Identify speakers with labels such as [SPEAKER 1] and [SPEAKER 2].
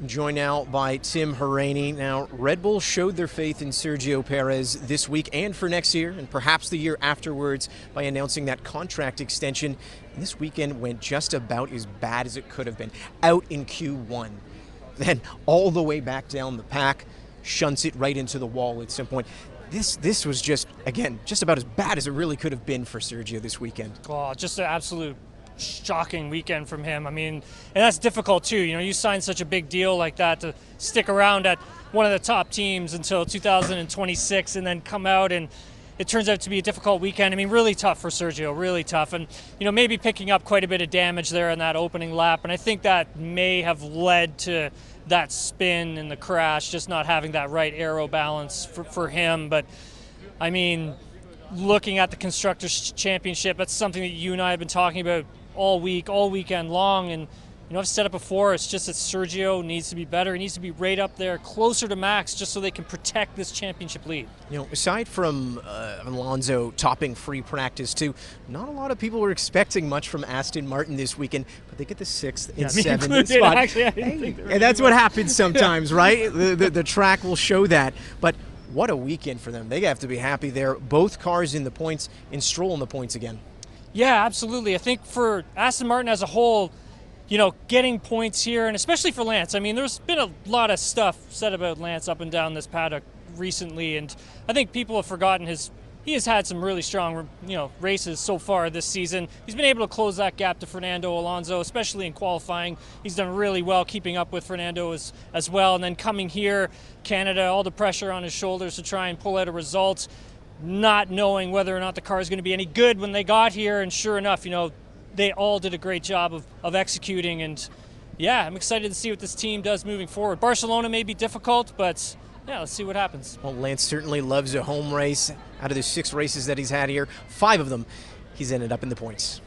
[SPEAKER 1] Joined now by Tim Hauraney. Now, Red Bull showed their faith in Sergio Perez this week and for next year, and perhaps the year afterwards, by announcing that contract extension. And this weekend went just about as bad as it could have been. Out in Q1. Then all the way back down the pack, shunts it right into the wall at some point. This was just, again, just about as bad as it really could have been for Sergio this weekend.
[SPEAKER 2] Oh, just an absolute shocking weekend from him. I mean, and that's difficult too. You know, you sign such a big deal like that to stick around at one of the top teams until 2026 and then come out, and it turns out to be a difficult weekend. I mean, really tough for Sergio, really tough. And, you know, maybe picking up quite a bit of damage there in that opening lap. And I think that may have led to that spin and the crash, just not having that right aero balance for him. But, I mean, looking at the Constructors' Championship, that's something that you and I have been talking about all weekend long. And, you know, I've said it before, it's just that Sergio needs to be better. He needs to be right up there, closer to Max, just so they can protect this championship lead.
[SPEAKER 1] You know, aside from Alonso topping free practice too, not a lot of people were expecting much from Aston Martin this weekend, but they get the 6th and 7th spot.
[SPEAKER 2] Actually, I didn't think
[SPEAKER 1] and that's what happens sometimes, right? The track will show that. But what a weekend for them. They have to be happy there. Both cars in the points, and Stroll in the points again.
[SPEAKER 2] Yeah, absolutely. I think for Aston Martin as a whole, you know, getting points here, and especially for Lance. I mean, there's been a lot of stuff said about Lance up and down this paddock recently, and I think people have forgotten he has had some really strong, you know, races so far this season. He's been able to close that gap to Fernando Alonso, especially in qualifying. He's done really well keeping up with Fernando as well. And then coming here, Canada, all the pressure on his shoulders to try and pull out a result, not knowing whether or not the car is going to be any good when they got here. And sure enough, you know, they all did a great job of executing. And yeah, I'm excited to see what this team does moving forward. Barcelona may be difficult, but yeah, let's see what happens.
[SPEAKER 1] Well, Lance certainly loves a home race. Out of the 6 races that he's had here, 5 of them, he's ended up in the points.